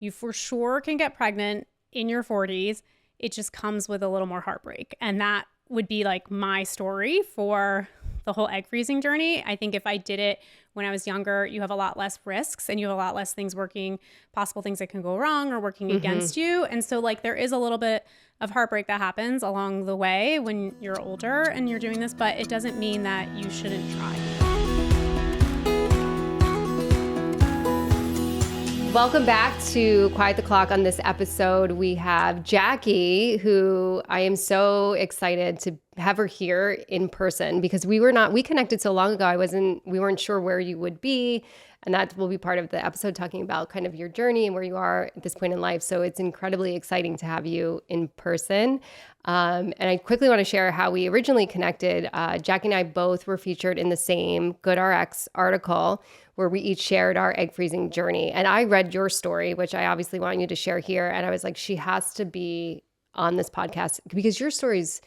you for sure can get pregnant in your 40s. It just comes with a little more heartbreak. And that would be like my story for the whole egg freezing journey. I think if I did it when I was younger, you have a lot less risks and you have a lot less things possible things that can go wrong or working against you. And so like there is a little bit of heartbreak that happens along the way when you're older and you're doing this, but it doesn't mean that you shouldn't try. Welcome back to Quiet the Clock. On this episode, we have Jackie, who I am so excited to have her here in person because we connected so long ago. We weren't sure where you would be. And that will be part of the episode, talking about kind of your journey and where you are at this point in life. So it's incredibly exciting to have you in person. And I quickly want to share how we originally connected. Jackie and I both were featured in the same GoodRx article where we each shared our egg freezing journey. And I read your story, which I obviously want you to share here. And I was like, she has to be on this podcast because your story's,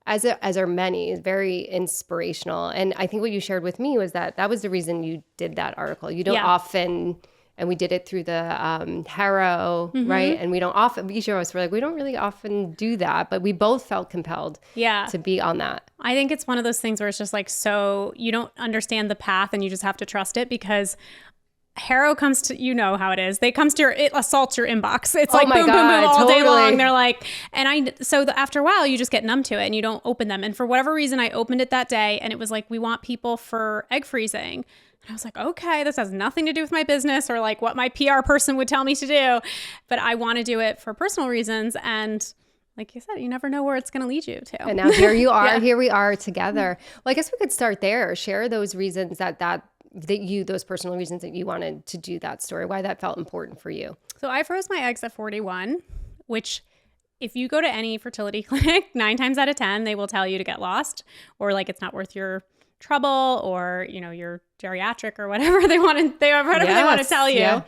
as are many, is very inspirational. And I think what you shared with me was that was the reason you did that article. You don't often, and we did it through the Harrow, right? And we don't often, each of us were like, we don't really often do that, but we both felt compelled to be on that. I think it's one of those things where it's just like, so you don't understand the path and you just have to trust it because Harrow comes to, you know how it is. They comes to it assaults your inbox. It's like boom, boom, boom all day long. They're like, and after a while you just get numb to it and you don't open them. And for whatever reason, I opened it that day and it was like, we want people for egg freezing. And I was like, okay, this has nothing to do with my business or like what my PR person would tell me to do, but I want to do it for personal reasons. And like you said, you never know where it's going to lead you to. And now here you are, here we are together. Well, I guess we could start there. Share those reasons those personal reasons that you wanted to do that story, why that felt important for you. So I froze my eggs at 41, which if you go to any fertility clinic, 9 times out of 10, they will tell you to get lost or like it's not worth your trouble or, you know, you're geriatric or whatever they want to tell you. Yeah.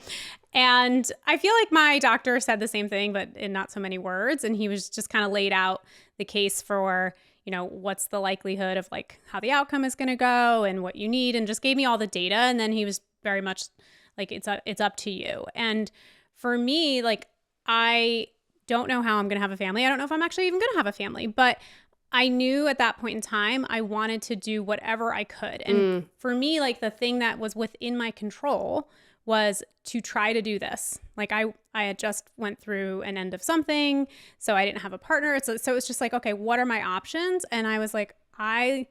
And I feel like my doctor said the same thing, but in not so many words. And he was just kind of laid out the case for, you know, what's the likelihood of like how the outcome is going to go and what you need, and just gave me all the data. And then he was very much like, it's up to you. And for me, like, I don't know how I'm going to have a family. I don't know if I'm actually even going to have a family, but I knew at that point in time, I wanted to do whatever I could. And for me, like the thing that was within my control was to try to do this. Like I had just went through an end of something, so I didn't have a partner. So it's just like, okay, what are my options? And I was like, I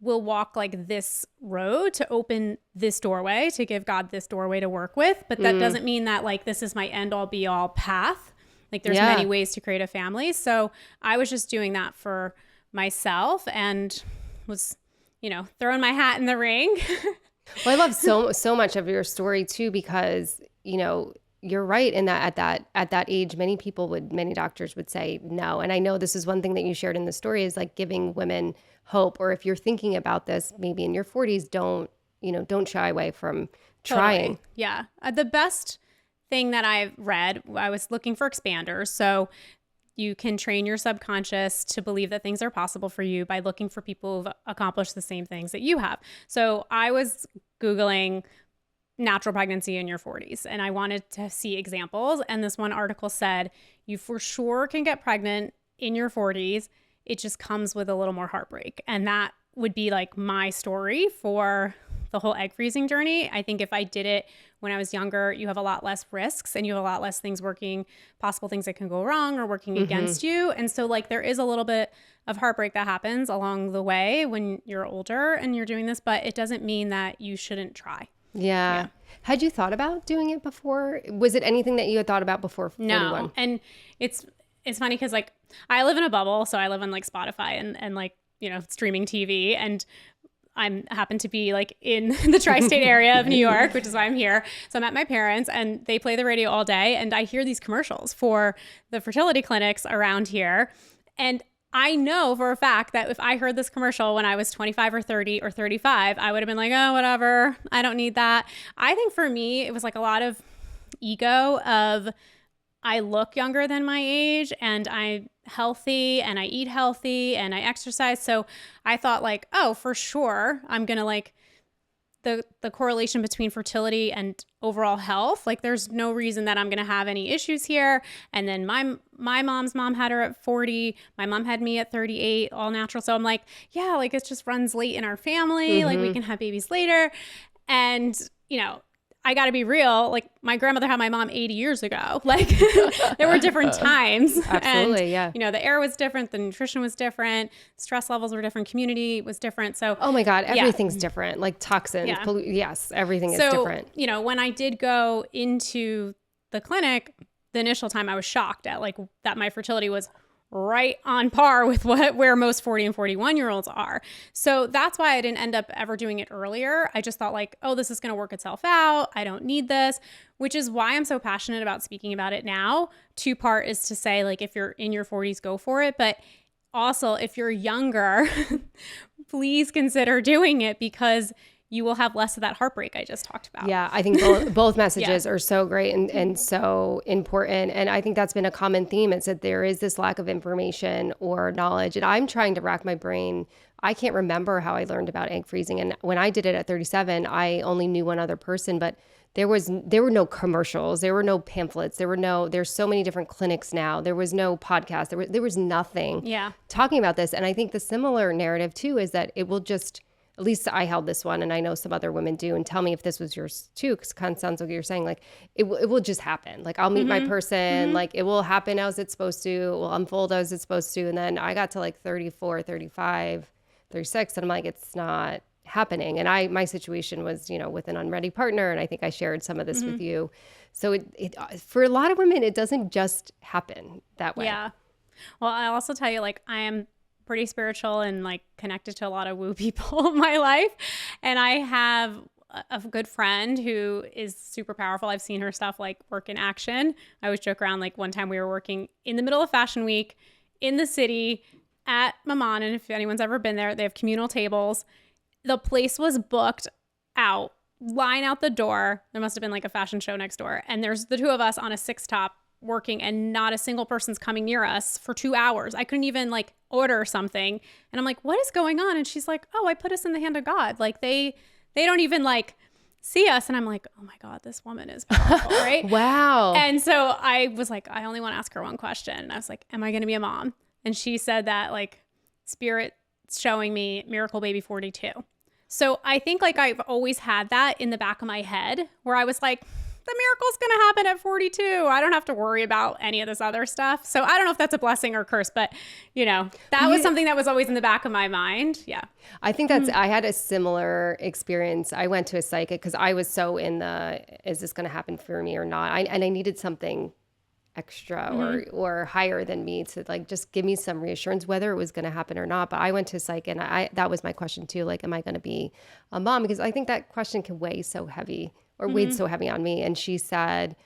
will walk like this road to open this doorway, to give God this doorway to work with. But that doesn't mean that like this is my end all be all path. Like there's many ways to create a family. So I was just doing that for myself and was, you know, throwing my hat in the ring. Well, I love so much of your story too, because, you know, you're right in that at that age, many doctors would say no. And I know this is one thing that you shared in the story is like giving women hope, or if you're thinking about this, maybe in your 40s, don't shy away from trying. Totally. Yeah. The best thing that I've read, I was looking for expanders. So you can train your subconscious to believe that things are possible for you by looking for people who've accomplished the same things that you have. So I was Googling natural pregnancy in your 40s and I wanted to see examples. And this one article said, you for sure can get pregnant in your 40s. It just comes with a little more heartbreak. And that would be like my story for the whole egg freezing journey. I think if I did it when I was younger, you have a lot less risks and you have a lot less possible things that can go wrong or working against you. And so like there is a little bit of heartbreak that happens along the way when you're older and you're doing this, but it doesn't mean that you shouldn't try. Yeah. Had you thought about doing it before? Was it anything that you had thought about before 41? No. And it's funny because like I live in a bubble. So I live on like Spotify and like, you know, streaming TV, and I happen to be like in the tri-state area of New York, which is why I'm here. So I'm at my parents and they play the radio all day. And I hear these commercials for the fertility clinics around here. And I know for a fact that if I heard this commercial when I was 25 or 30 or 35, I would have been like, oh, whatever. I don't need that. I think for me, it was like a lot of ego of I look younger than my age and I'm healthy and I eat healthy and I exercise. So I thought like, oh, for sure, I'm going to like the correlation between fertility and overall health. Like there's no reason that I'm going to have any issues here. And then my mom's mom had her at 40. My mom had me at 38, all natural. So I'm like, yeah, like it just runs late in our family. Like we can have babies later. And, you know, I got to be real. Like my grandmother had my mom 80 years ago. Like there were different times. Absolutely. And, yeah. you know, the air was different. The nutrition was different. Stress levels were different. Community was different. So, oh my God, everything's different. Like toxins. Yeah. Yes. Everything is so, different. you know, when I did go into the clinic, the initial time I was shocked at like that my fertility was right on par with where most 40 and 41-year-olds are. So that's why I didn't end up ever doing it earlier. I just thought like, oh, this is going to work itself out. I don't need this, which is why I'm so passionate about speaking about it now. Two part is to say like, if you're in your 40s, go for it. But also if you're younger, please consider doing it because you will have less of that heartbreak I just talked about. Yeah, I think both messages are so great and so important. And I think that's been a common theme. It's that there is this lack of information or knowledge. And I'm trying to rack my brain. I can't remember how I learned about egg freezing. And when I did it at 37, I only knew one other person, but there were no commercials. There were no pamphlets. There's so many different clinics now. There was no podcast. There was nothing talking about this. And I think the similar narrative too is that it will just, at least I held this one, and I know some other women do, and tell me if this was yours too, because it kind of sounds like you're saying, like, it will just happen. Like, I'll meet my person, like, it will happen as it's supposed to, it will unfold as it's supposed to, and then I got to, like, 34, 35, 36, and I'm like, it's not happening. And my situation was, you know, with an unready partner, and I think I shared some of this with you. So it for a lot of women, it doesn't just happen that way. Yeah. Well, I'll also tell you, like, I am pretty spiritual and like connected to a lot of woo people in my life. And I have a good friend who is super powerful. I've seen her stuff like work in action. I always joke around, like one time we were working in the middle of Fashion Week in the city at Maman. And if anyone's ever been there, they have communal tables. The place was booked out, line out the door. There must have been like a fashion show next door. And there's the two of us on a 6-top working, and not a single person's coming near us for 2 hours. I couldn't even like order something. And I'm like, what is going on? And she's like, oh, I put us in the hand of God. Like they don't even like see us. And I'm like, oh my God, this woman is powerful, right? Wow. And so I was like, I only want to ask her one question. And I was like, am I going to be a mom? And she said that like spirit showing me miracle baby 42. So I think like I've always had that in the back of my head where I was like, the miracle's going to happen at 42. I don't have to worry about any of this other stuff. So I don't know if that's a blessing or curse, but you know, that was something that was always in the back of my mind. Yeah. I think I had a similar experience. I went to a psychic because I was so in the, is this going to happen for me or not? And I needed something extra or higher than me to like, just give me some reassurance whether it was going to happen or not. But I went to psych and that was my question too. Like, am I going to be a mom? Because I think that question can weigh so heavy or weighed so heavy on me. And she said,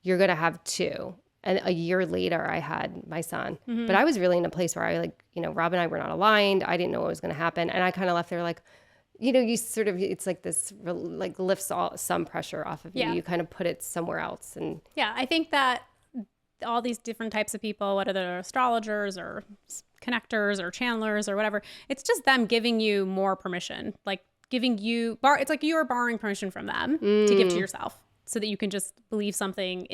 you're going to have 2. And a year later, I had my son. But I was really in a place where I like, you know, Rob and I were not aligned. I didn't know what was going to happen. And I kind of left there like, you know, you sort of, it's like this, like lifts some pressure off of you. You kind of put it somewhere else. And yeah, I think that all these different types of people, whether they're astrologers or connectors or channelers or whatever, it's just them giving you more permission. Like, giving you it's like you're borrowing permission from them to give to yourself so that you can just believe something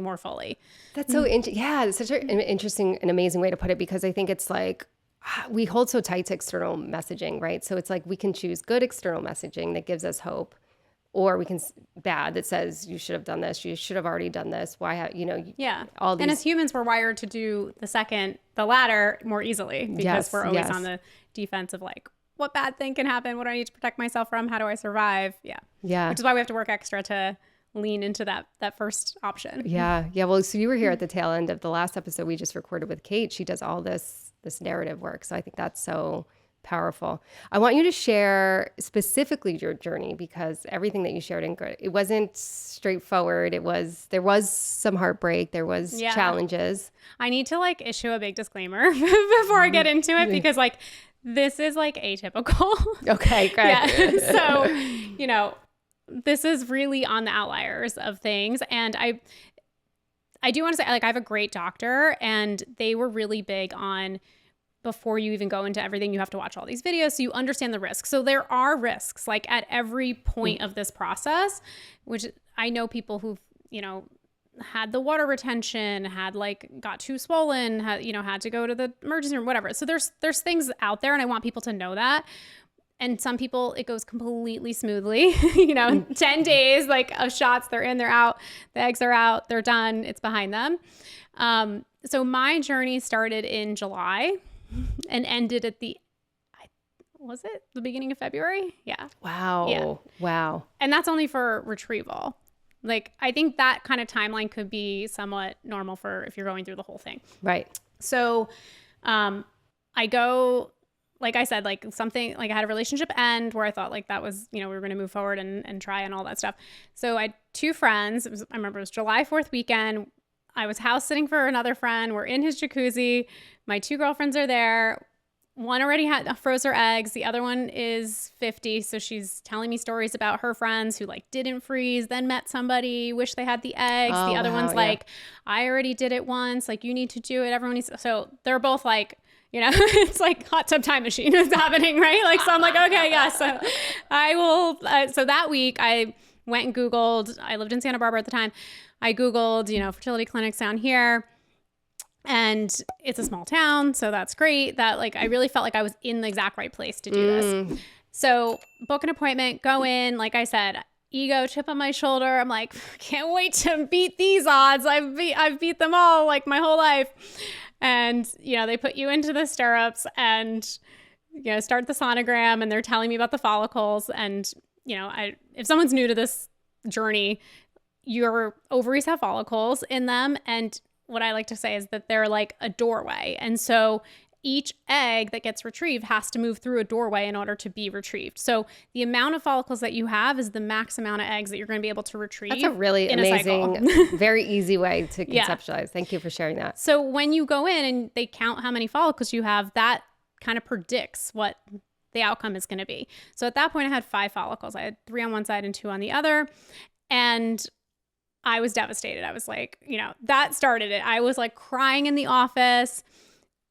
more fully. That's so yeah, it's such an interesting and amazing way to put it, because I think it's like we hold so tight to external messaging, right? So it's like we can choose good external messaging that gives us hope, or we can bad that says you should have done this, you should have already done this, why you know, all these. And as humans, we're wired to do the latter more easily because we're always on the defense of like, what bad thing can happen? What do I need to protect myself from? How do I survive? Yeah. Which is why we have to work extra to lean into that first option. Yeah. Well, so you were here at the tail end of the last episode we just recorded with Kate. She does all this narrative work. So I think that's so powerful. I want you to share specifically your journey, because everything that you shared it wasn't straightforward. There was some heartbreak. There was challenges. I need to like issue a big disclaimer before I get into it, because like, this is like atypical. Okay, great. Yeah. So, you know, this is really on the outliers of things. And I do want to say, like, I have a great doctor, and they were really big on before you even go into everything, you have to watch all these videos so you understand the risks. So there are risks like at every point of this process, which I know people who've, had the water retention, had like got too swollen, had to go to the emergency room, whatever. So there's things out there, and I want people to know that. And some people, it goes completely smoothly, 10 days like of shots, they're in, they're out, the eggs are out, they're done, it's behind them. So my journey started in July and ended at the beginning of February? Yeah. Wow. Yeah. Wow. And that's only for retrieval. Like, I think that kind of timeline could be somewhat normal for if you're going through the whole thing. Right. So I go, like I said, like something, like I had a relationship end where I thought like that was, we were going to move forward and try and all that stuff. So I had two friends. I remember it was July 4th weekend. I was house sitting for another friend. We're in his jacuzzi. My two girlfriends are there. One already froze her eggs. The other one is 50. So she's telling me stories about her friends who like didn't freeze, then met somebody, wish they had the eggs. The other one's like, I already did it once. Like, you need to do it. Everyone needs. So they're both like, it's like hot tub time machine is happening, right? Like, so I'm like, okay, yeah. So I will. So that week I went and Googled, I lived in Santa Barbara at the time. I Googled, fertility clinics down here. And it's a small town, so that's great. That like I really felt like I was in the exact right place to do this. So book an appointment, go in. Like I said, ego, chip on my shoulder. I'm like, can't wait to beat these odds. I've beat them all like my whole life. And they put you into the stirrups and start the sonogram, and they're telling me about the follicles. And if someone's new to this journey, your ovaries have follicles in them, and what I like to say is that they're like a doorway. And so each egg that gets retrieved has to move through a doorway in order to be retrieved. So the amount of follicles that you have is the max amount of eggs that you're going to be able to retrieve. That's a really amazing, very easy way to conceptualize. Yeah. Thank you for sharing that. So when you go in and they count how many follicles you have, that kind of predicts what the outcome is going to be. So at that point, I had 5 follicles. I had 3 on one side and 2 on the other. And I was devastated. I was like, that started it. I was like crying in the office.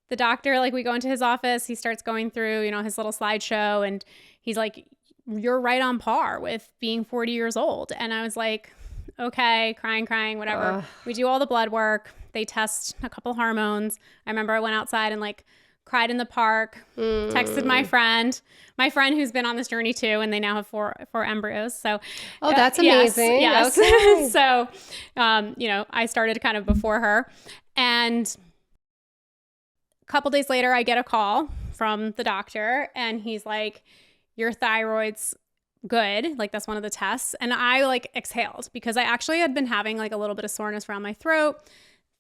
The doctor, like we go into his office, he starts going through, his little slideshow, and he's like, you're right on par with being 40 years old. And I was like, okay, crying, whatever. We do all the blood work. They test a couple hormones. I remember I went outside and like cried in the park, texted my friend who's been on this journey too, and they now have 4 embryos. So, that's amazing. Yes. Okay. So, I started kind of before her, and a couple days later, I get a call from the doctor, and he's like, "Your thyroid's good." Like, that's one of the tests, and I like exhaled because I actually had been having like a little bit of soreness around my throat.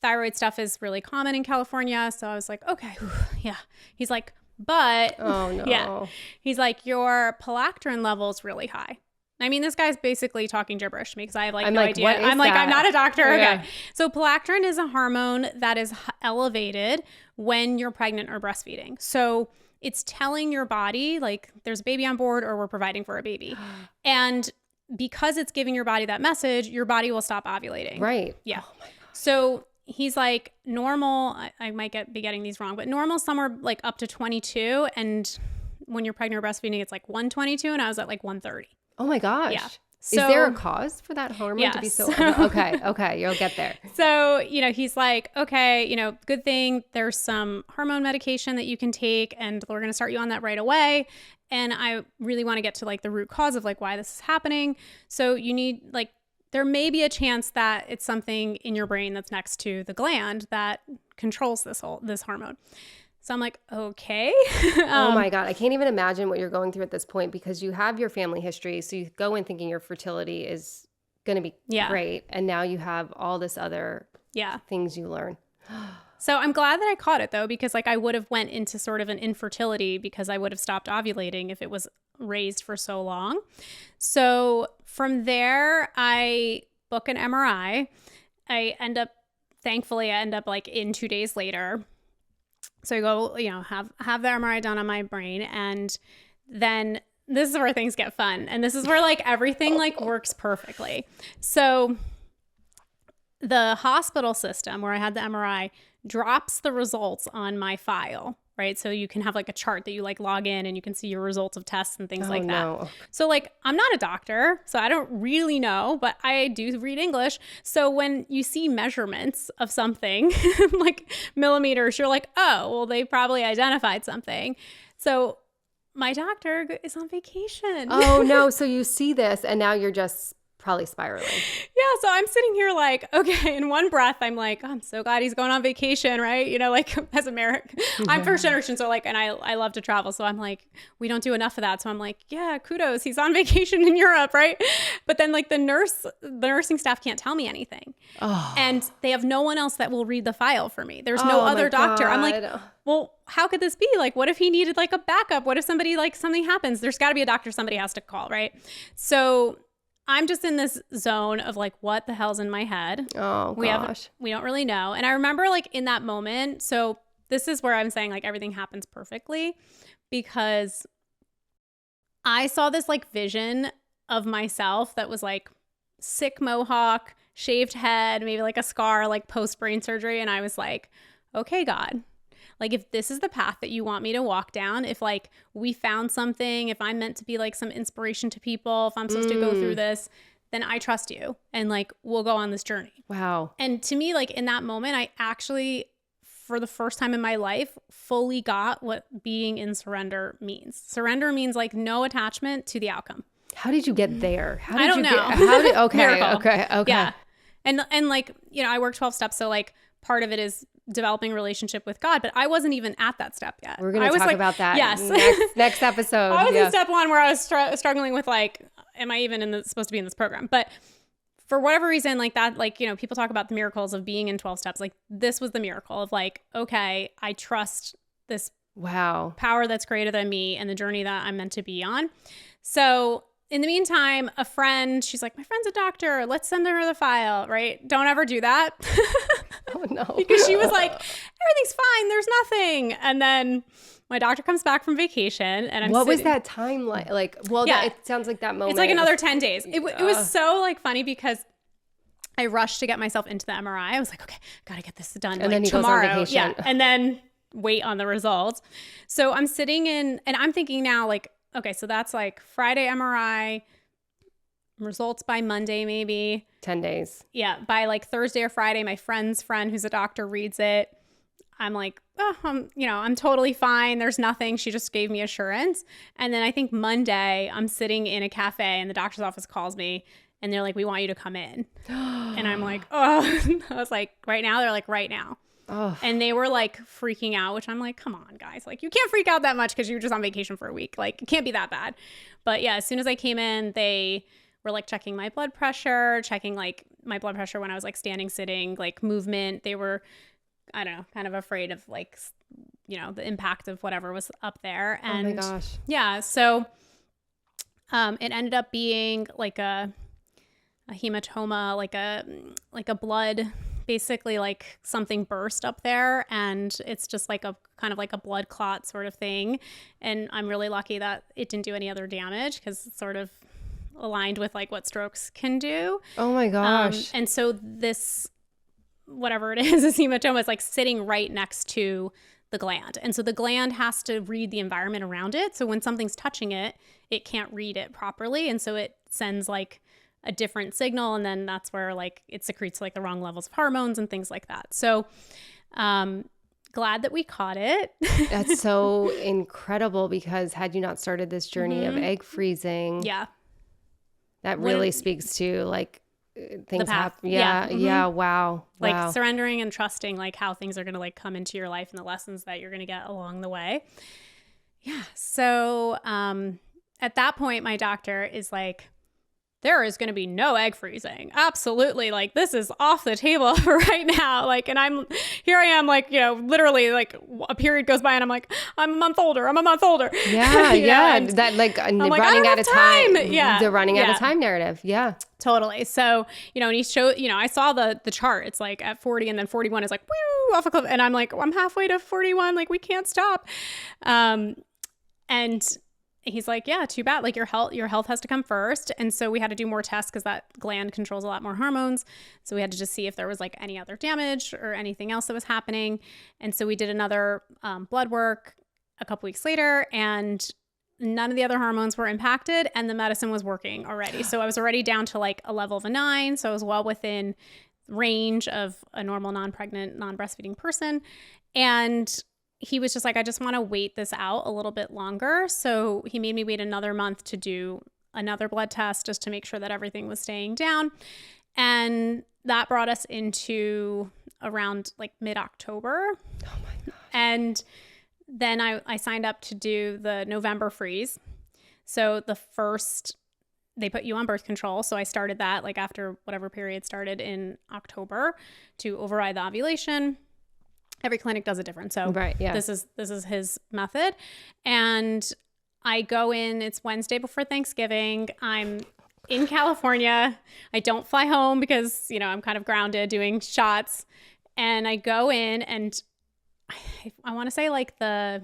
Thyroid stuff is really common in California. So I was like, okay, yeah. He's like, but, oh no. Yeah. He's like, your prolactin level's really high. I mean, this guy's basically talking gibberish to me because I have like no idea. I'm like, I'm not a doctor. Yeah. Okay. So prolactin is a hormone that is elevated when you're pregnant or breastfeeding. So it's telling your body like there's a baby on board or we're providing for a baby. And because it's giving your body that message, your body will stop ovulating. Right. Yeah. Oh my God. So he's like, normal, I might be getting these wrong, but normal somewhere like up to 22. And when you're pregnant or breastfeeding, it's like 122. And I was at like 130. Oh my gosh. Yeah. So, is there a cause for that hormone to be so okay, you'll get there. So, he's like, okay, good thing there's some hormone medication that you can take, and we're going to start you on that right away. And I really want to get to like the root cause of like why this is happening. So you need like, there may be a chance that it's something in your brain that's next to the gland that controls this hormone. So I'm like, okay. Oh my God. I can't even imagine what you're going through at this point because you have your family history. So you go in thinking your fertility is going to be great. And now you have all this other things you learn. So I'm glad that I caught it though, because like I would have went into sort of an infertility because I would have stopped ovulating if it was raised for so long. So from there, I book an MRI. Thankfully, I end up like in 2 days later. So I go, have the MRI done on my brain. And then this is where things get fun. And this is where like everything like works perfectly. So the hospital system where I had the MRI drops the results on my file, right? So you can have like a chart that you like log in and you can see your results of tests and things like that. No. So like, I'm not a doctor, so I don't really know, but I do read English. So when you see measurements of something like millimeters, you're like, oh, well, they probably identified something. So my doctor is on vacation. Oh no. So you see this and now you're just probably spiraling. Yeah, so I'm sitting here like, okay, in one breath, I'm like, oh, I'm so glad he's going on vacation, right? You know, like as American, I'm first generation, so like, and I love to travel, so I'm like, we don't do enough of that. So I'm like, yeah, kudos, he's on vacation in Europe, right? But then like the nursing staff can't tell me anything, and they have no one else that will read the file for me. There's no other doctor. I'm like, well, how could this be? Like, what if he needed like a backup? What if somebody like something happens? There's got to be a doctor somebody has to call, right? So I'm just in this zone of like, what the hell's in my head? Oh, gosh. We don't really know. And I remember like in that moment, so this is where I'm saying like everything happens perfectly, because I saw this like vision of myself that was like sick mohawk, shaved head, maybe like a scar, like post brain surgery. And I was like, okay, God, like if this is the path that you want me to walk down, if like we found something, if I'm meant to be like some inspiration to people, if I'm supposed to go through this, then I trust you and like we'll go on this journey. Wow. And to me, like in that moment, I actually, for the first time in my life, fully got what being in surrender means. Surrender means like no attachment to the outcome. How did you get there? I don't know. Okay. Yeah. And like, you know, I work 12 steps. So like part of it is developing a relationship with God, but I wasn't even at that step yet. We're going to talk about that next episode. I was in step one where I was struggling with like, am I even supposed to be in this program? But for whatever reason, like that, like, you know, people talk about the miracles of being in 12 steps. Like this was the miracle of like, okay, I trust this power that's greater than me and the journey that I'm meant to be on. So in the meantime, a friend, she's like, my friend's a doctor. Let's send her the file, right? Don't ever do that. Oh, no. Because she was like, everything's fine. There's nothing. And then my doctor comes back from vacation and I'm What was that time like? Well, yeah, it sounds like that moment. It's like another 10 days. It was so like funny because I rushed to get myself into the MRI. I was like, okay, gotta get this done. And like then he tomorrow. goes on vacation. Yeah. And then wait on the results. So I'm sitting in, and I'm thinking now like, okay, so that's like Friday MRI, results by Monday, maybe 10 days. Yeah. By like Thursday or Friday, my friend's friend who's a doctor reads it. I'm like, oh, I'm totally fine. There's nothing. She just gave me assurance. And then I think Monday I'm sitting in a cafe and the doctor's office calls me and they're like, we want you to come in. And I'm like, oh, I was like, right now? They're like, right now. Oh. And they were like freaking out, which I'm like, come on, guys. Like, you can't freak out that much because you were just on vacation for a week. Like, it can't be that bad. But yeah, as soon as I came in, they were like checking my blood pressure, checking like my blood pressure when I was like standing, sitting, like movement. They were, I don't know, kind of afraid of like, you know, the impact of whatever was up there. And oh my gosh. Yeah. So it ended up being like a hematoma, like a blood, basically like something burst up there, and it's just like a kind of like a blood clot sort of thing. And I'm really lucky that it didn't do any other damage because it's sort of aligned with like what strokes can do. Oh my gosh. And so this, whatever it is, this hematoma is like sitting right next to the gland. And so the gland has to read the environment around it. So when something's touching it, it can't read it properly. And so it sends like a different signal. And then that's where like it secretes like the wrong levels of hormones and things like that. So glad that we caught it. That's so incredible, because had you not started this journey of egg freezing, that really speaks to like things happen. Yeah. Wow. Like surrendering and trusting like how things are going to like come into your life and the lessons that you're going to get along the way. Yeah. So at that point, my doctor is like, there is going to be no egg freezing. Absolutely. Like, this is off the table for right now. Like, and here I am, like, you know, literally like a period goes by and I'm like, I'm a month older. Yeah. Yeah. That like running out of time. Yeah. The running out of time narrative. Yeah. Totally. So, you know, and he showed, you know, I saw the chart. It's like at 40 and then 41 is like, woo, off a cliff. And I'm like, I'm halfway to 41. Like, we can't stop. And he's like, yeah, too bad. Like your health has to come first. And so we had to do more tests because that gland controls a lot more hormones. So we had to just see if there was like any other damage or anything else that was happening. And so we did another blood work a couple weeks later, and none of the other hormones were impacted, and the medicine was working already. So I was already down to like a level of a 9. So I was well within range of a normal non-pregnant, non-breastfeeding person. And he was just like, I just want to wait this out a little bit longer. So he made me wait another month to do another blood test just to make sure that everything was staying down. And that brought us into around like mid-October. Oh my gosh. And then I signed up to do the November freeze. So they put you on birth control. So I started that like after whatever period started in October to override the ovulation. Every clinic does it different. So right, yeah. this is his method. And I go in, it's Wednesday before Thanksgiving. I'm in California. I don't fly home because, I'm kind of grounded doing shots. And I go in, and I want to say like the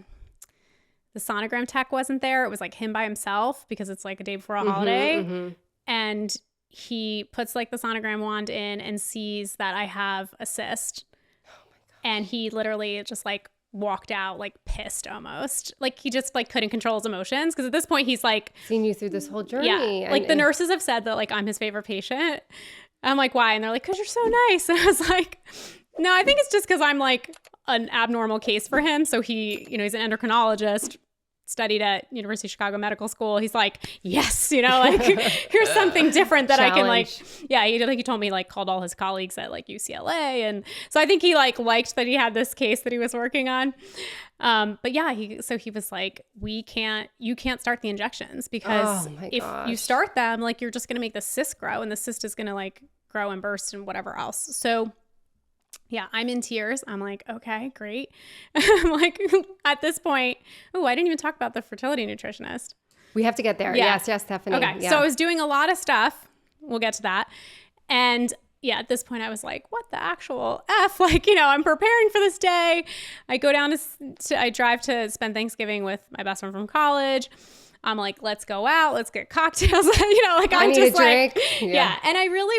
sonogram tech wasn't there. It was like him by himself because it's like a day before a holiday. Mm-hmm. And he puts like the sonogram wand in and sees that I have a cyst. And he literally just like walked out like pissed almost. Like he just like couldn't control his emotions because at this point he's like seen you through this whole journey. Yeah. Like the nurses have said that like I'm his favorite patient. I'm like, why? And they're like, because you're so nice. And I was like, no, I think it's just because I'm like an abnormal case for him. So he's an endocrinologist, studied at University of Chicago Medical School. He's like, yes, like here's something different that I can like, yeah, he told me like called all his colleagues at like UCLA. And so I think he like liked that he had this case that he was working on. But yeah, he was like, you can't start the injections because if you start them, like you're just going to make the cyst grow, and the cyst is going to like grow and burst and whatever else. So yeah, I'm in tears. I'm like, okay, great. I'm like, at this point, I didn't even talk about the fertility nutritionist. We have to get there. Yeah. Yes, Stephanie. Okay, yeah. So I was doing a lot of stuff. We'll get to that. And yeah, at this point I was like, what the actual F? Like, I'm preparing for this day. I go down I drive to spend Thanksgiving with my best friend from college. I'm like, let's go out, let's get cocktails. Like I'm just like, drink. Yeah. And I really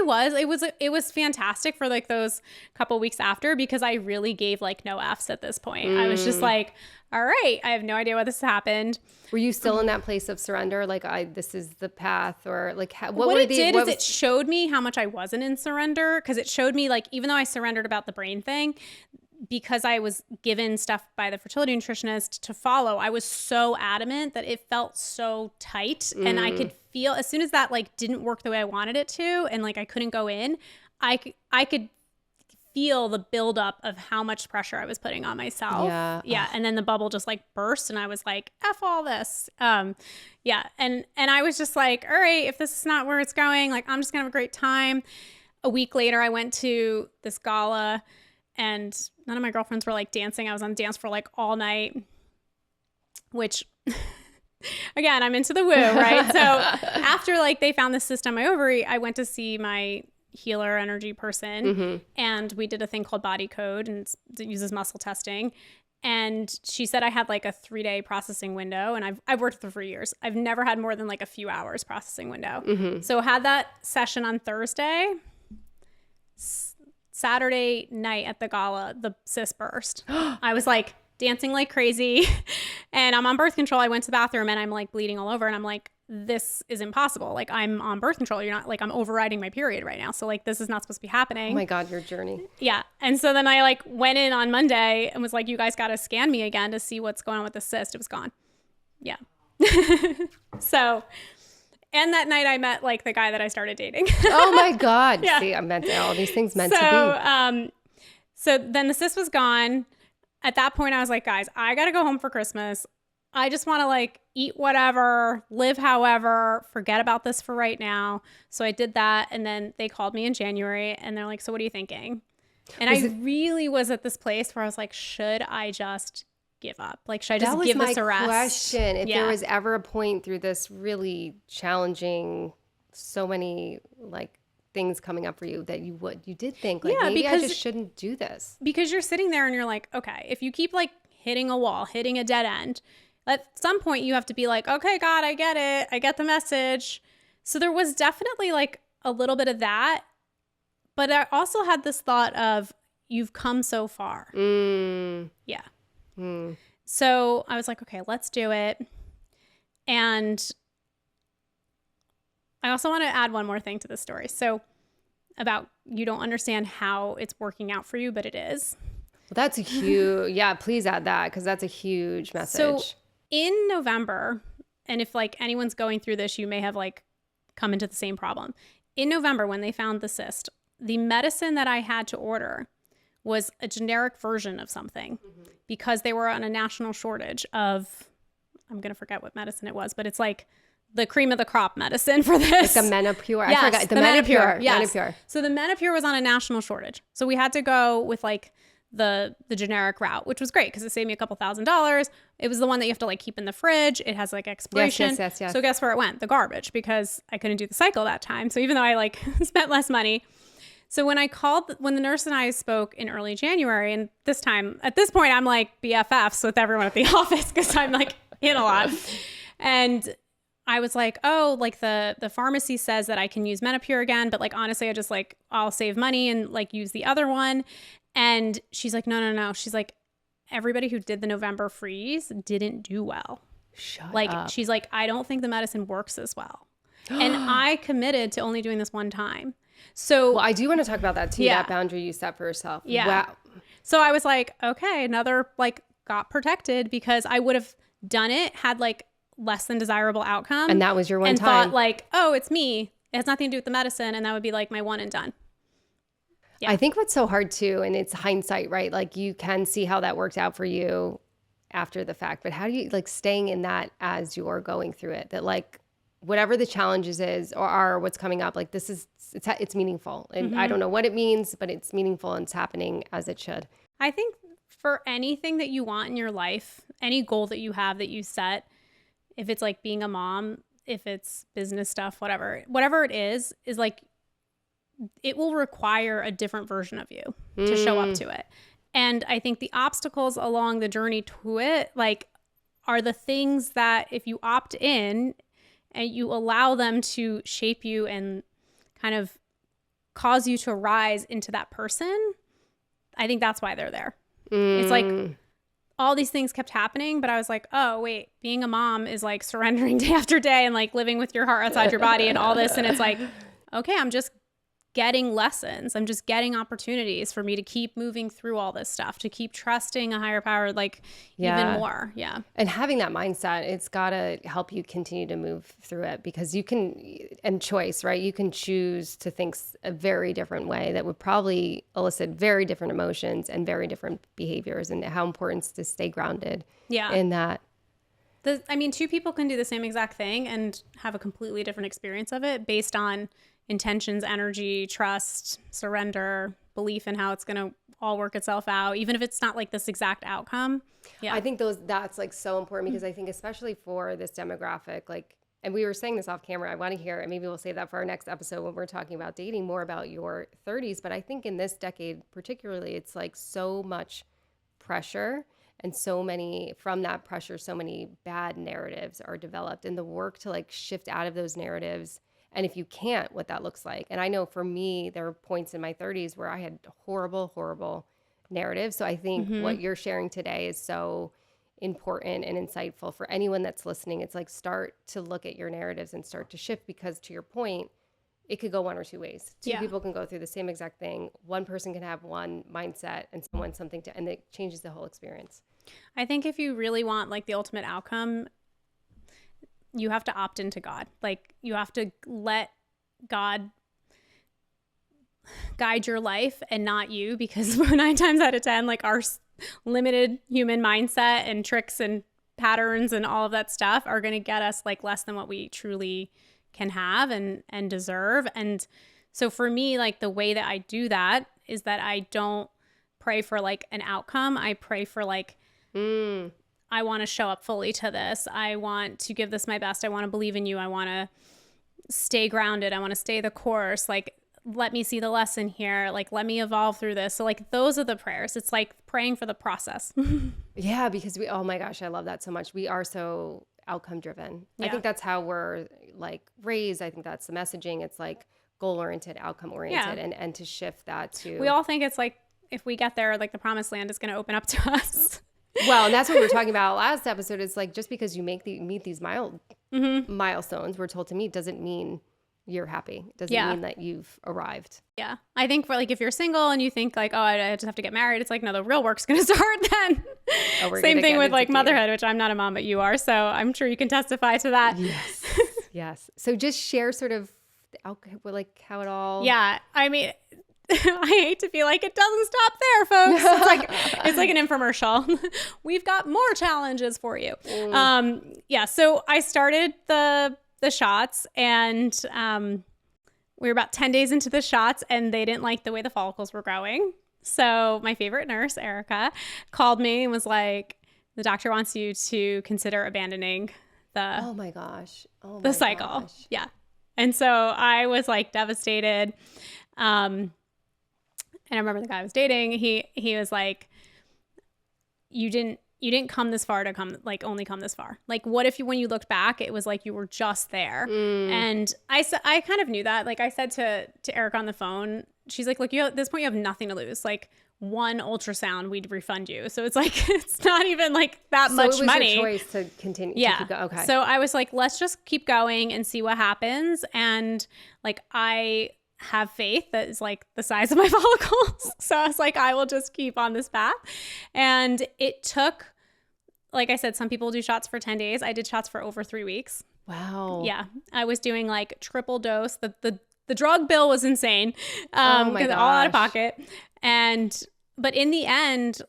it was fantastic for like those couple weeks after, because I really gave like no F's at this point. I was just like, all right, I have no idea why this happened. Were you still in that place of surrender? Like, this is the path, or like, it showed me how much I wasn't in surrender, because it showed me like, even though I surrendered about the brain thing, because I was given stuff by the fertility nutritionist to follow, I was so adamant that it felt so tight. And I could feel, as soon as that like didn't work the way I wanted it to, and like I couldn't go in, I could feel the buildup of how much pressure I was putting on myself. Yeah. And then the bubble just like burst, and I was like, F all this. Yeah. And I was just like, all right, if this is not where it's going, like, I'm just gonna have a great time. A week later, I went to this gala, and none of my girlfriends were like dancing. I was on dance floor like all night, which again, I'm into the woo, right? So after like they found the cyst on my ovary, I went to see my healer energy person, and we did a thing called body code, and it uses muscle testing. And she said I had like a 3-day processing window, and I've worked with her for years. I've never had more than like a few hours processing window. So had that session on Thursday. Saturday night at the gala, the cyst burst. I was like dancing like crazy, and I'm on birth control. I went to the bathroom, and I'm like bleeding all over, and I'm like, this is impossible. Like, I'm on birth control. You're not, like, I'm overriding my period right now. So like, this is not supposed to be happening. Oh my God, your journey. Yeah. And so then I like went in on Monday and was like, you guys got to scan me again to see what's going on with the cyst. It was gone. Yeah. So, and that night I met like the guy that I started dating. Oh my God. Yeah. See, I meant all these things meant to be. So then the cyst was gone. At that point I was like, guys, I got to go home for Christmas. I just want to like eat whatever, live however, forget about this for right now. So I did that. And then they called me in January, and they're like, so what are you thinking? And I really was at this place where I was like, should I just give up? Like, should I just give this a rest? That was my question. If there was ever a point through this really challenging, so many like things coming up for you that you did think like, maybe I just shouldn't do this. Because you're sitting there and you're like, okay, if you keep like hitting a wall, hitting a dead end, at some point you have to be like, okay, God, I get it. I get the message. So there was definitely like a little bit of that. But I also had this thought of, you've come so far. Yeah. So I was like, okay, let's do it. And I also want to add one more thing to the story. So about, you don't understand how it's working out for you, but it is. Well, that's a huge, yeah, please add that, because that's a huge message. So in November, and if like anyone's going through this, you may have like come into the same problem. In November, when they found the cyst, the medicine that I had to order was a generic version of something because they were on a national shortage of, I'm going to forget what medicine it was, but it's like the cream of the crop medicine for this. Like a Menopur. Yes, I forgot. The Menopur. Yes. Menopur. So the Menopur was on a national shortage. So we had to go with like the generic route, which was great because it saved me a couple $1,000s. It was the one that you have to like keep in the fridge. It has like expiration. Yes. So guess where it went? The garbage, because I couldn't do the cycle that time. So even though I like spent less money. So when when the nurse and I spoke in early January, and at this point, I'm like BFFs with everyone at the office because I'm like in a lot. And I was like, oh, like the pharmacy says that I can use Menopur again, but like honestly, I just like, I'll save money and like use the other one. And she's like, no. She's like, everybody who did the November freeze didn't do well. Shut like, up. She's like, I don't think the medicine works as well. And I committed to only doing this one time. So well, I do want to talk about that too. Yeah. That boundary you set for yourself. Yeah. Wow. So I was like, okay, another like got protected, because I would have done it, had like less than desirable outcome. And that was your one and time. thought like, oh, it's me. It has nothing to do with the medicine. And that would be like my one and done. Yeah. I think what's so hard too, and it's hindsight, right? Like you can see how that worked out for you after the fact, but how do you like staying in that as you're going through it, that like whatever the challenges is or are what's coming up, like this is, it's meaningful. And I don't know what it means, but it's meaningful and it's happening as it should. I think for anything that you want in your life, any goal that you have that you set, if it's like being a mom, if it's business stuff, whatever it is like, it will require a different version of you to show up to it. And I think the obstacles along the journey to it, like, are the things that if you opt in and you allow them to shape you and kind of cause you to rise into that person, I think that's why they're there. It's like all these things kept happening, but I was like, oh, wait, being a mom is like surrendering day after day and like living with your heart outside your body and all this. And it's like, okay, I'm just getting lessons. I'm just getting opportunities for me to keep moving through all this stuff, to keep trusting a higher power, like even more. Yeah. And having that mindset, it's got to help you continue to move through it, because you can, and choice, right? You can choose to think a very different way that would probably elicit very different emotions and very different behaviors, and how important it's to stay grounded in that. Two people can do the same exact thing and have a completely different experience of it based on intentions, energy, trust, surrender, belief in how it's going to all work itself out, even if it's not like this exact outcome. Yeah. I think that's like so important, because I think especially for this demographic, like, and we were saying this off camera, I want to hear, and maybe we'll save that for our next episode when we're talking about dating, more about your 30s. But I think in this decade particularly, it's like so much pressure, and so many, from that pressure, so many bad narratives are developed, and the work to like shift out of those narratives. And if you can't, what that looks like. And I know for me, there were points in my 30s where I had horrible narratives. So I think what you're sharing today is so important and insightful for anyone that's listening. It's like, start to look at your narratives and start to shift, because to your point, it could go one or two ways. Two people can go through the same exact thing. One person can have one mindset and someone something and it changes the whole experience. I think if you really want like the ultimate outcome, you have to opt into God. Like, you have to let God guide your life and not you, because 9 times out of 10, like our limited human mindset and tricks and patterns and all of that stuff are going to get us like less than what we truly can have and deserve. And so for me, like the way that I do that is that I don't pray for like an outcome. I pray for like, I want to show up fully to this. I want to give this my best. I want to believe in you. I want to stay grounded. I want to stay the course. Like let me see the lesson here. Like, let me evolve through this. So like, those are the prayers. It's like praying for the process. Yeah, because oh my gosh, I love that so much. We are so outcome driven. I Yeah. think that's how we're like raised. I think that's the messaging. It's like goal oriented, outcome oriented, and to shift that to We all think it's like, if we get there, like the promised land is going to open up to us. well, and that's what we were talking about last episode. Is like just because you meet these milestones we're told to meet doesn't mean you're happy. It doesn't mean that you've arrived. Yeah. I think for like, if you're single and you think like, oh, I just have to get married, it's like, no, the real work's going to start then. Same thing with like motherhood, which I'm not a mom, but you are. So I'm sure you can testify to that. Yes. Yes. So just share sort of like how it all. Yeah. I mean, I hate to be like, it doesn't stop there, folks. It's like an infomercial. We've got more challenges for you. Yeah. So I started the shots, and we were about 10 days into the shots, and they didn't like the way the follicles were growing. So my favorite nurse, Erica, called me and was like, the doctor wants you to consider abandoning the Oh my gosh. Oh the my cycle. gosh. Yeah. And so I was like devastated. And I remember the guy I was dating, he was like, you didn't come this far to only come this far. Like, what if when you looked back, it was like you were just there. And I kind of knew that. Like I said to Eric on the phone, she's like, look, at this point you have nothing to lose. Like one ultrasound, we'd refund you. So it's like, it's not even like that much it was money. Your choice to continue. Yeah. To keep going. Okay. So I was like, let's just keep going and see what happens. And like, I have faith that is like the size of my follicles. So I was like, I will just keep on this path. And it took, like I said, some people do shots for 10 days. I did shots for over 3 weeks. Wow. Yeah. I was doing like triple dose. The drug bill was insane. Oh my because all out of pocket. But in the end,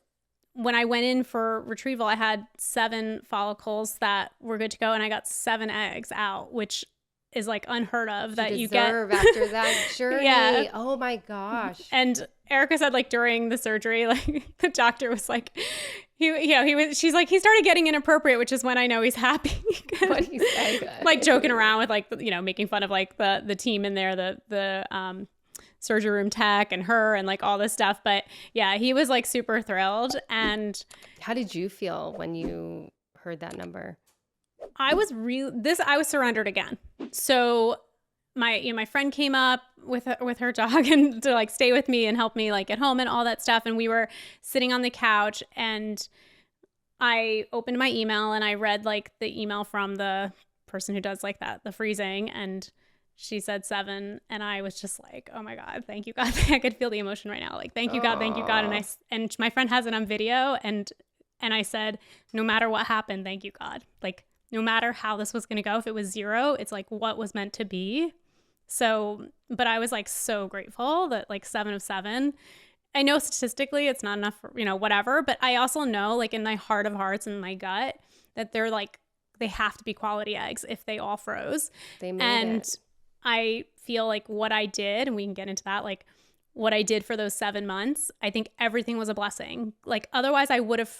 when I went in for retrieval, I had 7 follicles that were good to go, and I got 7 eggs out, which is like unheard of that you get after that journey. Yeah. Oh my gosh. And Erica said like during the surgery, like the doctor was like, she's like, he started getting inappropriate, which is when I know he's happy. What do you say? Like joking around with like, making fun of like the team in there, the surgery room tech and her and like all this stuff. But yeah, he was like super thrilled. And how did you feel when you heard that number? I was surrendered again. So my friend came up with her dog and to like stay with me and help me like get home and all that stuff. And we were sitting on the couch, and I opened my email and I read like the email from the person who does like the freezing, and she said 7, and I was just like, oh my God, thank you God. I could feel the emotion right now. Like, thank you God, thank you God. And my friend has it on video, and I said, no matter what happened, thank you God. Like, no matter how this was going to go, if it was 0, it's like what was meant to be. So, but I was like so grateful that like 7 of 7. I know statistically it's not enough for, whatever, but I also know like in my heart of hearts and my gut that they're like, they have to be quality eggs if they all froze. They made it. I feel like what I did, and we can get into that, like what I did for those 7 months, I think everything was a blessing. Like otherwise I would have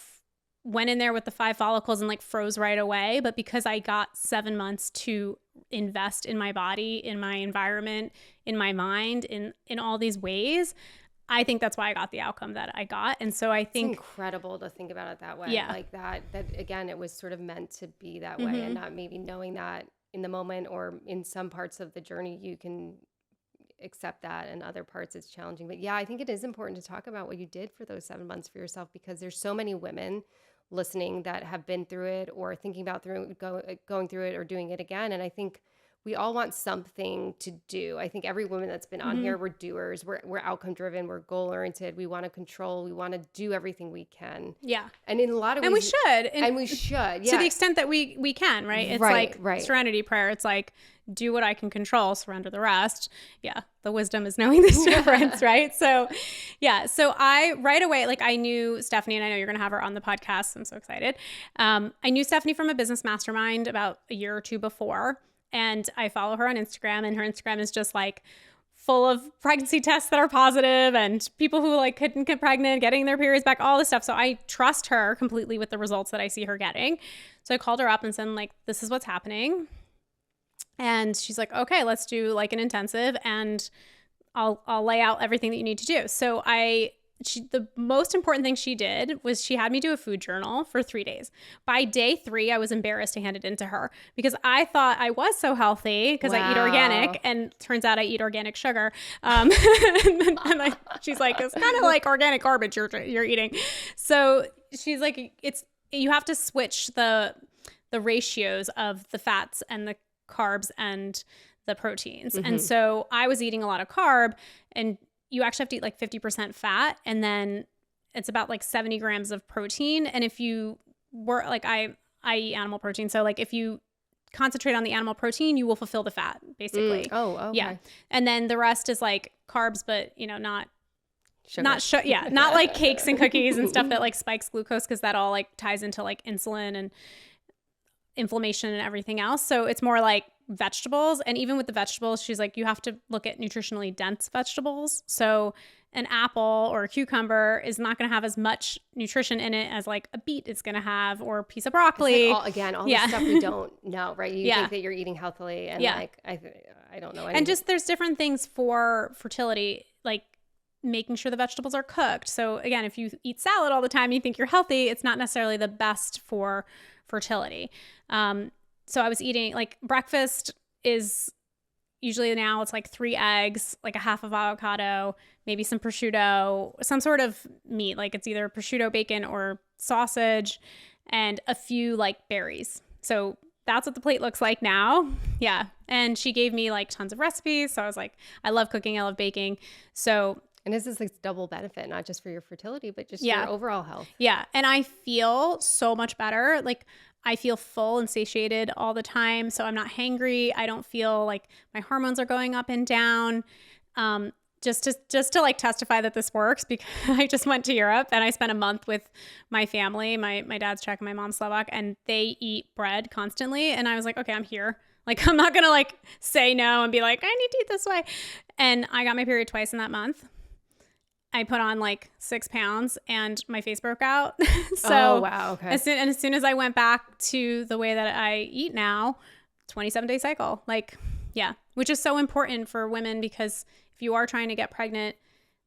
went in there with the 5 follicles and like froze right away. But because I got 7 months to invest in my body, in my environment, in my mind, in all these ways, I think that's why I got the outcome that I got. And so I think it's incredible to think about it that way. Yeah. Like that again, it was sort of meant to be that way, and not maybe knowing that in the moment, or in some parts of the journey you can accept that, and other parts it's challenging. But yeah, I think it is important to talk about what you did for those 7 months for yourself, because there's so many women listening that have been through it, or thinking about going through it, or doing it again. And I think we all want something to do. I think every woman that's been on here, we're doers, we're outcome driven, we're goal oriented, we want to control, we want to do everything we can. Yeah. And in a lot of ways, and we should. And we should, yeah. To the extent that we can, right? It's like serenity prayer. It's like, do what I can control, surrender the rest. Yeah. The wisdom is knowing this difference, right? So yeah. So I right away, like I knew Stephanie, and I know you're going to have her on the podcast. I'm so excited. I knew Stephanie from a business mastermind about a year or 2 before. And I follow her on Instagram, and her Instagram is just like full of pregnancy tests that are positive, and people who like couldn't get pregnant, getting their periods back, all this stuff. So I trust her completely with the results that I see her getting. So I called her up and said, like, this is what's happening. And she's like, okay, let's do like an intensive. And I'll lay out everything that you need to do. So the most important thing she did was she had me do a food journal for 3 days. By day 3, I was embarrassed to hand it in to her because I thought I was so healthy because I eat organic, and turns out I eat organic sugar. And she's like, it's kind of like organic garbage you're eating. So she's like, you have to switch the ratios of the fats and the carbs and the proteins. Mm-hmm. And so I was eating a lot of carb, and you actually have to eat like 50% fat, and then it's about like 70 grams of protein. And if you were like, I eat animal protein. So like if you concentrate on the animal protein, you will fulfill the fat basically. Oh, okay. Yeah. And then the rest is like carbs, but not sugar. Not like cakes and cookies and stuff that like spikes glucose, because that all like ties into like insulin and inflammation and everything else. So it's more like vegetables. And even with the vegetables, she's like, you have to look at nutritionally dense vegetables. So an apple or a cucumber is not going to have as much nutrition in it as like a beet is going to have, or a piece of broccoli. Like all the stuff we don't know, right? You think that you're eating healthily, and like I don't know anything. And just there's different things for fertility, like making sure the vegetables are cooked. So again, if you eat salad all the time, you think you're healthy, it's not necessarily the best for fertility. So I was eating, like, breakfast is usually now it's like 3 eggs, like a half of avocado, maybe some prosciutto, some sort of meat, like it's either prosciutto, bacon, or sausage, and a few like berries. So that's what the plate looks like now. Yeah. And she gave me like tons of recipes. So I was like, I love cooking, I love baking. So and this is like double benefit, not just for your fertility, but just your overall health. Yeah. And I feel so much better. Like I feel full and satiated all the time. So I'm not hangry. I don't feel like my hormones are going up and down. Just to like testify that this works, because I just went to Europe and I spent a month with my family, my dad's Czech and my mom's Slovak, and they eat bread constantly. And I was like, okay, I'm here. Like, I'm not going to like say no and be like, I need to eat this way. And I got my period twice in that month. I put on like 6 pounds and my face broke out. So oh, wow. Okay. As soon as I went back to the way that I eat now, 27-day cycle, like, yeah, which is so important for women, because if you are trying to get pregnant,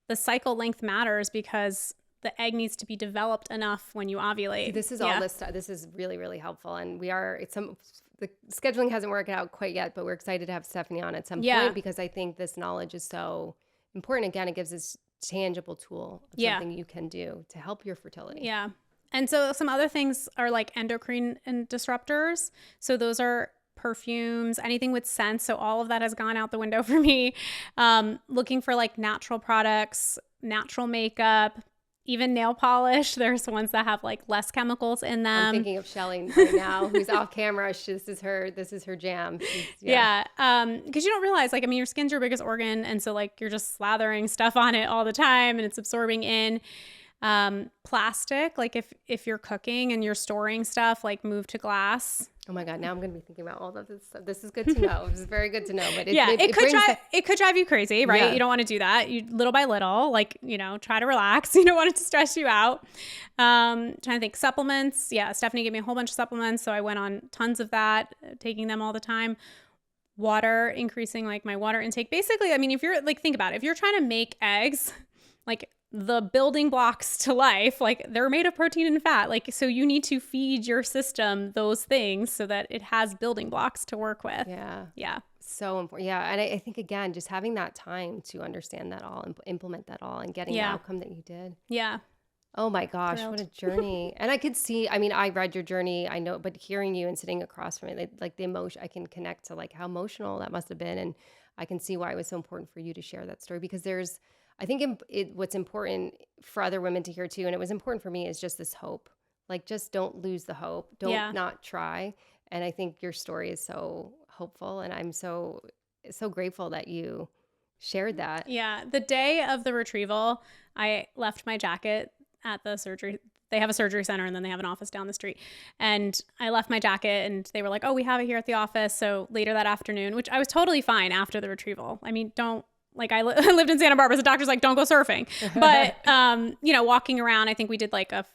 the cycle length matters, because the egg needs to be developed enough when you ovulate. This is all this stuff. This is really, really helpful. And the scheduling hasn't worked out quite yet, but we're excited to have Stephanie on at some point, because I think this knowledge is so important. Again, it gives us tangible tool of something you can do to help your fertility. Yeah. And so some other things are like endocrine and disruptors. So those are perfumes, anything with scents. So all of that has gone out the window for me. Looking for like natural products, natural makeup, even nail polish. There's ones that have like less chemicals in them. I'm thinking of Shelly right now, who's off camera. This is her jam. Yeah. Because you don't realize, like, I mean, your skin's your biggest organ. And so like you're just slathering stuff on it all the time, and it's absorbing in. Plastic, like if you're cooking and you're storing stuff, like move to glass. Oh my God, now I'm going to be thinking about all of this stuff. This is good to know. This is very good to know. But it could drive you crazy, right? Yeah. You don't want to do that. You little by little, like, try to relax. You don't want it to stress you out. Trying to think, supplements. Yeah, Stephanie gave me a whole bunch of supplements, so I went on tons of that, taking them all the time. Water, increasing like my water intake. Basically, I mean, if you're like, think about it. If you're trying to make eggs, like the building blocks to life, like they're made of protein and fat. Like, so you need to feed your system those things so that it has building blocks to work with. Yeah. Yeah. So important. Yeah. And I think, again, just having that time to understand that all and implement that all and getting the outcome that you did. Yeah. Oh my gosh, what a journey. And I could see, I mean, I read your journey, I know, but hearing you and sitting across from it, like the emotion, I can connect to like how emotional that must have been. And I can see why it was so important for you to share that story, because I think what's important for other women to hear too, and it was important for me, is just this hope. Like, just don't lose the hope. Don't not try. And I think your story is so hopeful, and I'm so grateful that you shared that. Yeah. The day of the retrieval, I left my jacket at the surgery. They have a surgery center, and then they have an office down the street. And I left my jacket, and they were like, oh, we have it here at the office. So later that afternoon, which I was totally fine after the retrieval. I mean, I lived in Santa Barbara, so the doctor's like, don't go surfing. But, walking around, I think we did like a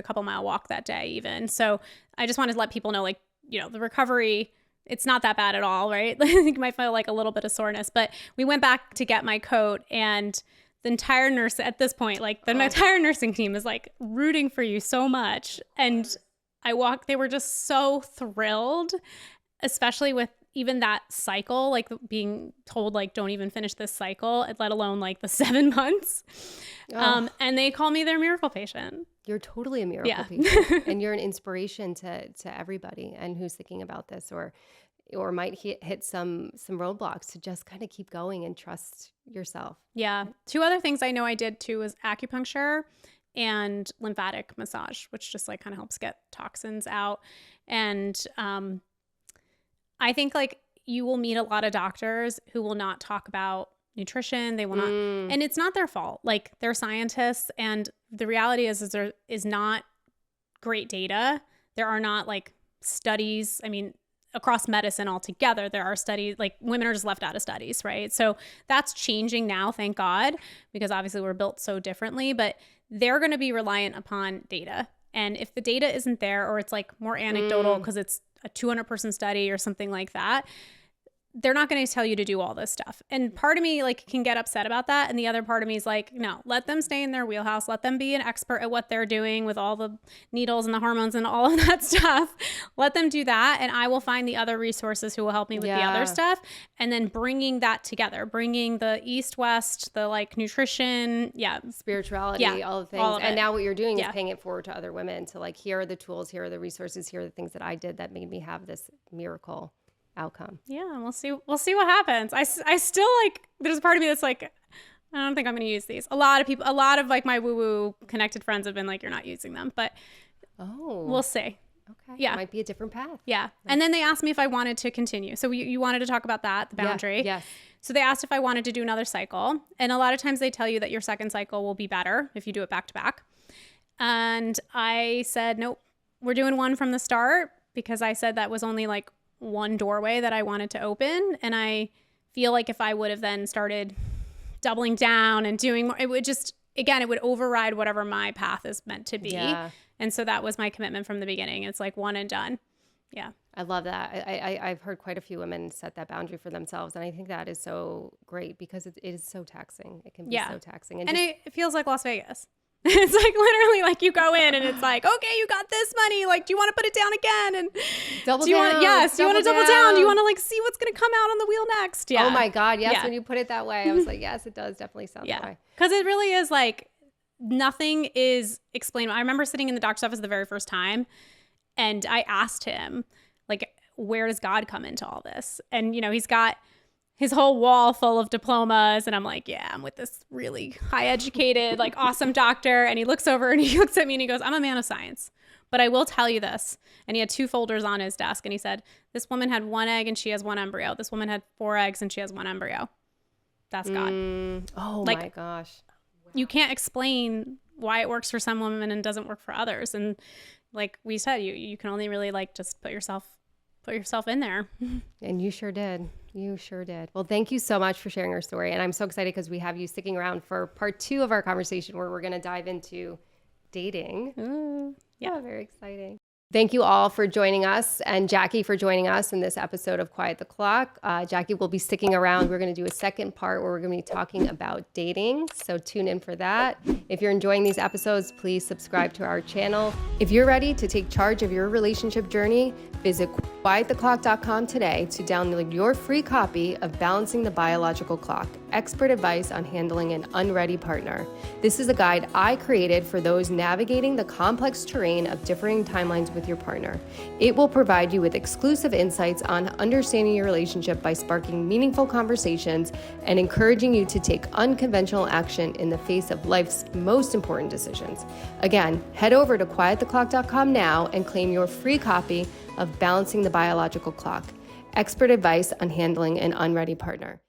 couple mile walk that day even. So I just wanted to let people know, like, the recovery it's not that bad at all, right? I think you might feel like a little bit of soreness, but we went back to get my coat, and the entire nurse at this point, like the entire nursing team is like rooting for you so much. And they were just so thrilled, especially with even that cycle, like being told like, don't even finish this cycle, let alone like the 7 months. And they call me their miracle patient. You're totally a miracle patient, and you're an inspiration to everybody and who's thinking about this or might hit some roadblocks, to just kind of keep going and trust yourself. Yeah. 2 other things I know I did too was acupuncture and lymphatic massage, which just like kind of helps get toxins out. And I think like you will meet a lot of doctors who will not talk about nutrition. They will not, and it's not their fault. Like, they're scientists, and the reality is there is not great data. There are not like studies. I mean, across medicine altogether, there are studies, like women are just left out of studies, right? So that's changing now, thank God, because obviously we're built so differently, but they're going to be reliant upon data. And if the data isn't there, or it's like more anecdotal because it's a 200-person study or something like that, they're not going to tell you to do all this stuff. And part of me like can get upset about that. And the other part of me is like, no, let them stay in their wheelhouse. Let them be an expert at what they're doing with all the needles and the hormones and all of that stuff. Let them do that. And I will find the other resources who will help me with the other stuff. And then bringing that together, bringing the East, West, the like nutrition, spirituality, all the things. All of and it. Now what you're doing is paying it forward to other women to like, here are the tools, here are the resources, here are the things that I did that made me have this miracle outcome. Yeah, we'll see what happens. I still like, there's a part of me that's like, I don't think I'm going to use these. A lot of like my woo-woo connected friends have been like, you're not using them, but we'll see. Okay. Yeah. It might be a different path. Yeah. And then they asked me if I wanted to continue. So you wanted to talk about that, the boundary. Yes. So they asked if I wanted to do another cycle. And a lot of times they tell you that your second cycle will be better if you do it back to back. And I said, nope, we're doing one from the start, because I said that was only like one doorway that I wanted to open. And I feel like if I would have then started doubling down and doing more, it would just, again, it would override whatever my path is meant to be. Yeah. And so that was my commitment from the beginning. It's like one and done. Yeah. I love that. I've heard quite a few women set that boundary for themselves. And I think that is so great, because it is so taxing. It can be so taxing. And it feels like Las Vegas. It's like literally like you go in and it's like, okay, you got this money. Like, do you want to put it down again? And double do you down. Want, yes. Do you want to double down? Do you want to like see what's going to come out on the wheel next? Yeah. Oh my God. Yes. Yeah. When you put it that way, I was like, yes, it does definitely sound that way. Because it really is like nothing is explained. I remember sitting in the doctor's office the very first time, and I asked him, like, where does God come into all this? And, you know, he's got his whole wall full of diplomas. And I'm like, yeah, I'm with this really high educated, like awesome doctor. And he looks over and he looks at me and he goes, I'm a man of science, but I will tell you this. And he had 2 folders on his desk. And he said, this woman had 1 egg and she has 1 embryo. This woman had 4 eggs and she has 1 embryo. That's God. Oh my gosh. You can't explain why it works for some women and doesn't work for others. And like we said, you can only really like just put yourself in there. And you sure did. You sure did. Well, thank you so much for sharing your story. And I'm so excited because we have you sticking around for part 2 of our conversation, where we're going to dive into dating. Ooh, yeah, very exciting. Thank you all for joining us, and Jackie for joining us in this episode of Quiet the Clock. Jackie will be sticking around. We're going to do a second part where we're going to be talking about dating, so tune in for that. If you're enjoying these episodes, please subscribe to our channel. If you're ready to take charge of your relationship journey, visit quiettheclock.com today to download your free copy of Balancing the Biological Clock, Expert Advice on Handling an Unready Partner. This is a guide I created for those navigating the complex terrain of differing timelines with your partner. It will provide you with exclusive insights on understanding your relationship by sparking meaningful conversations and encouraging you to take unconventional action in the face of life's most important decisions. Again, head over to quiettheclock.com now and claim your free copy of Balancing the Biological Clock, Expert Advice on Handling an Unready Partner.